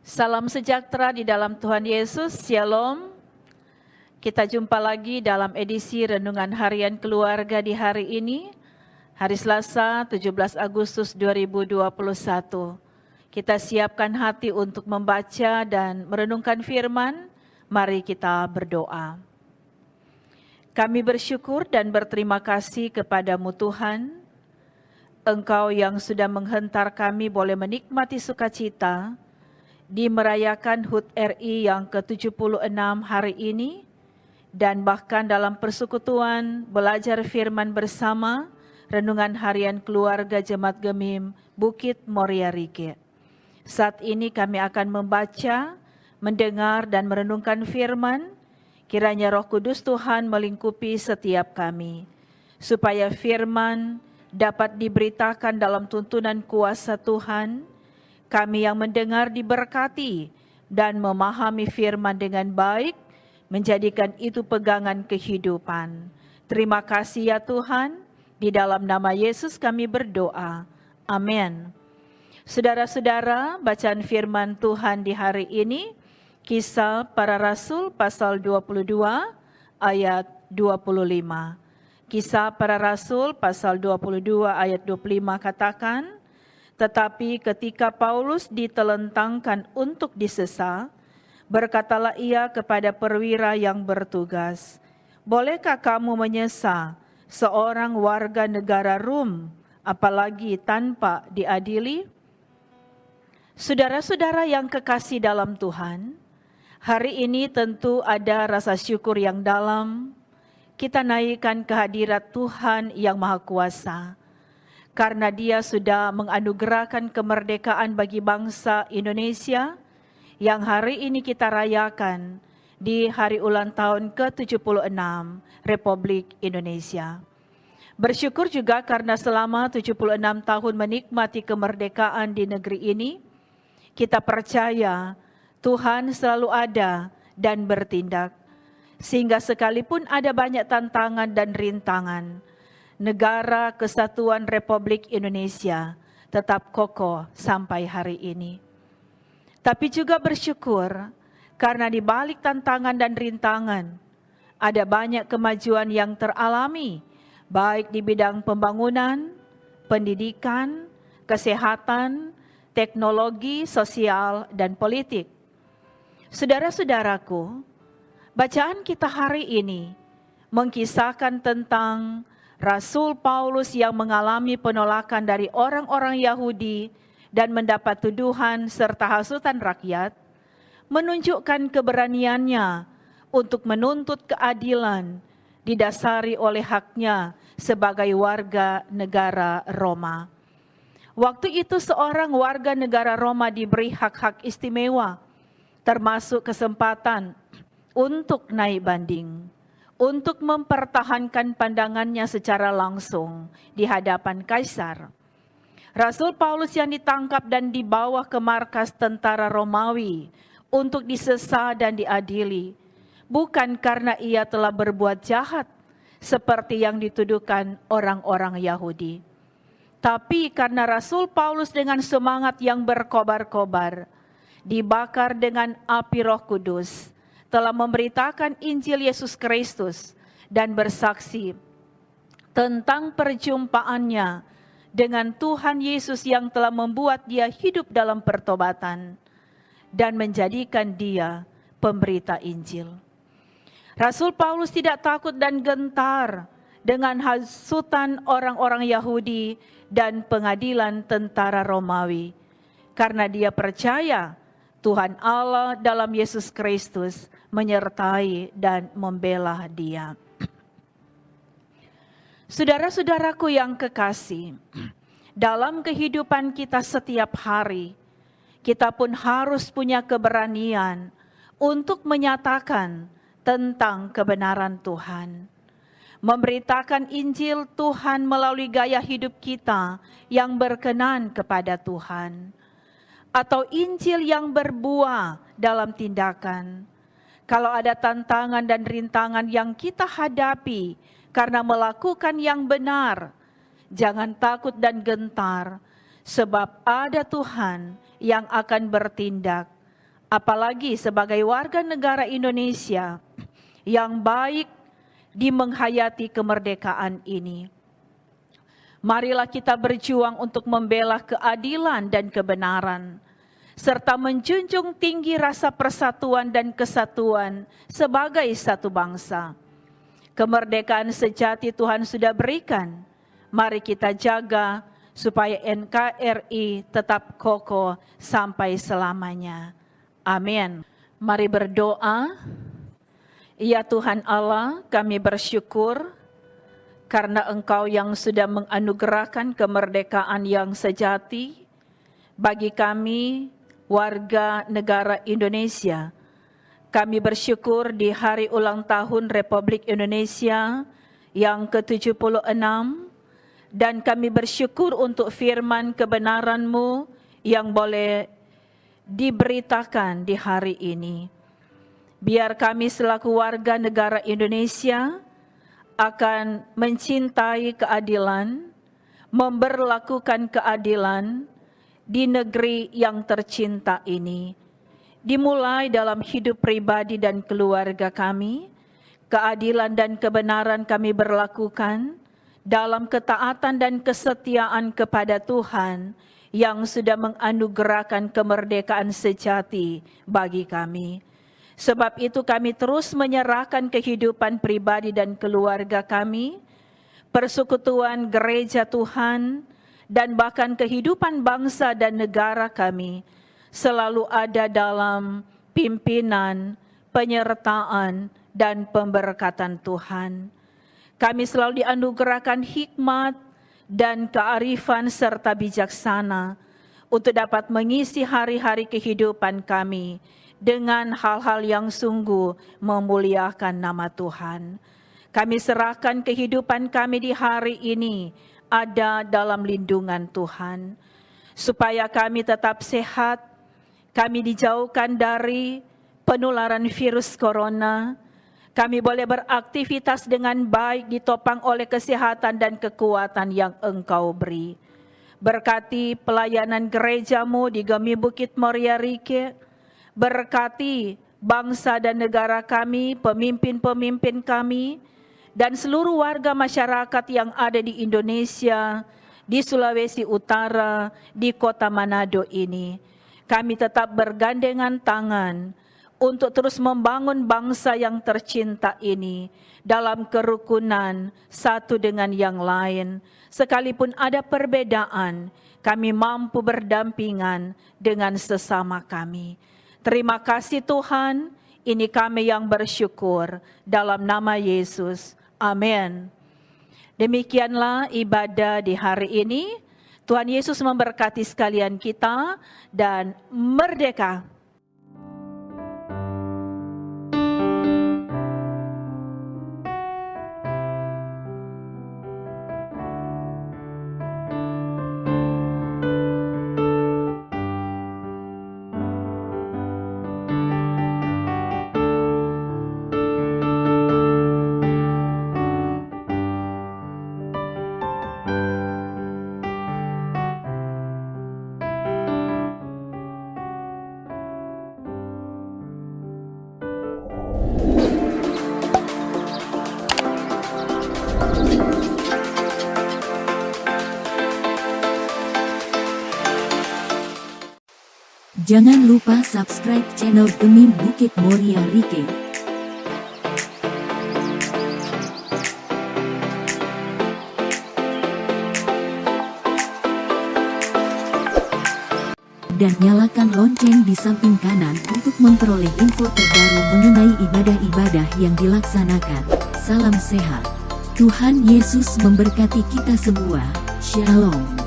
Salam sejahtera di dalam Tuhan Yesus, Shalom. Kita jumpa lagi dalam edisi Renungan Harian Keluarga di hari ini, hari Selasa 17 Agustus 2021. Kita siapkan hati untuk membaca dan merenungkan firman, mari kita berdoa. Kami bersyukur dan berterima kasih kepadamu Tuhan, Engkau yang sudah menghentar kami boleh menikmati sukacita, di merayakan HUT RI yang ke-76 hari ini, dan bahkan dalam persekutuan belajar firman bersama Renungan Harian Keluarga Jemaat Gemim Bukit Moria Rike. Saat ini kami akan membaca, mendengar dan merenungkan firman, kiranya Roh Kudus Tuhan melingkupi setiap kami, supaya firman dapat diberitakan dalam tuntunan kuasa Tuhan. Kami yang mendengar diberkati dan memahami firman dengan baik, menjadikan itu pegangan kehidupan. Terima kasih ya Tuhan, di dalam nama Yesus kami berdoa. Amin. Saudara-saudara, bacaan firman Tuhan di hari ini, Kisah Para Rasul pasal 22 ayat 25. Kisah Para Rasul pasal 22 ayat 25 katakan, tetapi ketika Paulus ditelentangkan untuk disesa, berkatalah ia kepada perwira yang bertugas, "Bolehkah kamu menyesa seorang warga negara Rom, apalagi tanpa diadili?" Saudara-saudara yang kekasih dalam Tuhan, hari ini tentu ada rasa syukur yang dalam. Kita naikkan kehadirat Tuhan yang Maha Kuasa, karena Dia sudah menganugerahkan kemerdekaan bagi bangsa Indonesia yang hari ini kita rayakan di hari ulang tahun ke-76 Republik Indonesia. Bersyukur juga karena selama 76 tahun menikmati kemerdekaan di negeri ini, kita percaya Tuhan selalu ada dan bertindak, sehingga sekalipun ada banyak tantangan dan rintangan, Negara Kesatuan Republik Indonesia tetap kokoh sampai hari ini. Tapi juga bersyukur karena di balik tantangan dan rintangan ada banyak kemajuan yang teralami, baik di bidang pembangunan, pendidikan, kesehatan, teknologi, sosial, dan politik. Saudara-saudaraku, bacaan kita hari ini mengkisahkan tentang Rasul Paulus yang mengalami penolakan dari orang-orang Yahudi dan mendapat tuduhan serta hasutan rakyat, menunjukkan keberaniannya untuk menuntut keadilan didasari oleh haknya sebagai warga negara Roma. Waktu itu seorang warga negara Roma diberi hak-hak istimewa, termasuk kesempatan untuk naik banding, untuk mempertahankan pandangannya secara langsung di hadapan Kaisar. Rasul Paulus yang ditangkap dan dibawa ke markas tentara Romawi untuk disesa dan diadili, bukan karena ia telah berbuat jahat seperti yang dituduhkan orang-orang Yahudi, tapi karena Rasul Paulus dengan semangat yang berkobar-kobar, dibakar dengan api Roh Kudus, telah memberitakan Injil Yesus Kristus dan bersaksi tentang perjumpaannya dengan Tuhan Yesus yang telah membuat dia hidup dalam pertobatan dan menjadikan dia pemberita Injil. Rasul Paulus tidak takut dan gentar dengan hasutan orang-orang Yahudi dan pengadilan tentara Romawi, karena dia percaya Tuhan Allah dalam Yesus Kristus menyertai dan membela dia. Saudara-saudaraku yang kekasih, dalam kehidupan kita setiap hari, kita pun harus punya keberanian untuk menyatakan tentang kebenaran Tuhan. Memberitakan Injil Tuhan melalui gaya hidup kita yang berkenan kepada Tuhan, atau Injil yang berbuah dalam tindakan. Kalau ada tantangan dan rintangan yang kita hadapi karena melakukan yang benar, jangan takut dan gentar, sebab ada Tuhan yang akan bertindak apalagi sebagai warga negara Indonesia yang baik di menghayati kemerdekaan ini. Marilah kita berjuang untuk membela keadilan dan kebenaran, serta menjunjung tinggi rasa persatuan dan kesatuan sebagai satu bangsa. Kemerdekaan sejati Tuhan sudah berikan. Mari kita jaga supaya NKRI tetap kokoh sampai selamanya. Amin. Mari berdoa. Ya Tuhan Allah, kami bersyukur karena Engkau yang sudah menganugerahkan kemerdekaan yang sejati bagi kami warga negara Indonesia. Kami bersyukur di hari ulang tahun Republik Indonesia yang ke-76 dan kami bersyukur untuk firman kebenaran-Mu yang boleh diberitakan di hari ini. Biar kami selaku warga negara Indonesia akan mencintai keadilan, memberlakukan keadilan di negeri yang tercinta ini. Dimulai dalam hidup pribadi dan keluarga kami, keadilan dan kebenaran kami berlakukan dalam ketaatan dan kesetiaan kepada Tuhan yang sudah menganugerahkan kemerdekaan sejati bagi kami. Sebab itu kami terus menyerahkan kehidupan pribadi dan keluarga kami, persekutuan gereja Tuhan, dan bahkan kehidupan bangsa dan negara kami selalu ada dalam pimpinan, penyertaan, dan pemberkatan Tuhan. Kami selalu dianugerahkan hikmat dan kearifan serta bijaksana untuk dapat mengisi hari-hari kehidupan kami dengan hal-hal yang sungguh memuliakan nama Tuhan. Kami serahkan kehidupan kami di hari ini ada dalam lindungan Tuhan, supaya kami tetap sehat, kami dijauhkan dari penularan virus corona, kami boleh beraktivitas dengan baik ditopang oleh kesehatan dan kekuatan yang Engkau beri. Berkati pelayanan gereja-Mu di Gemi Bukit Moria Rike, berkati bangsa dan negara kami, pemimpin-pemimpin kami, dan seluruh warga masyarakat yang ada di Indonesia, di Sulawesi Utara, di kota Manado ini. Kami tetap bergandengan tangan untuk terus membangun bangsa yang tercinta ini dalam kerukunan satu dengan yang lain. Sekalipun ada perbedaan, kami mampu berdampingan dengan sesama kami. Terima kasih Tuhan, ini kami yang bersyukur dalam nama Yesus. Amin. Demikianlah ibadah di hari ini. Tuhan Yesus memberkati sekalian kita dan merdeka. Jangan lupa subscribe channel Gemi Bukit Moria Rike. Dan nyalakan lonceng di samping kanan untuk memperoleh info terbaru mengenai ibadah-ibadah yang dilaksanakan. Salam sehat. Tuhan Yesus memberkati kita semua. Shalom.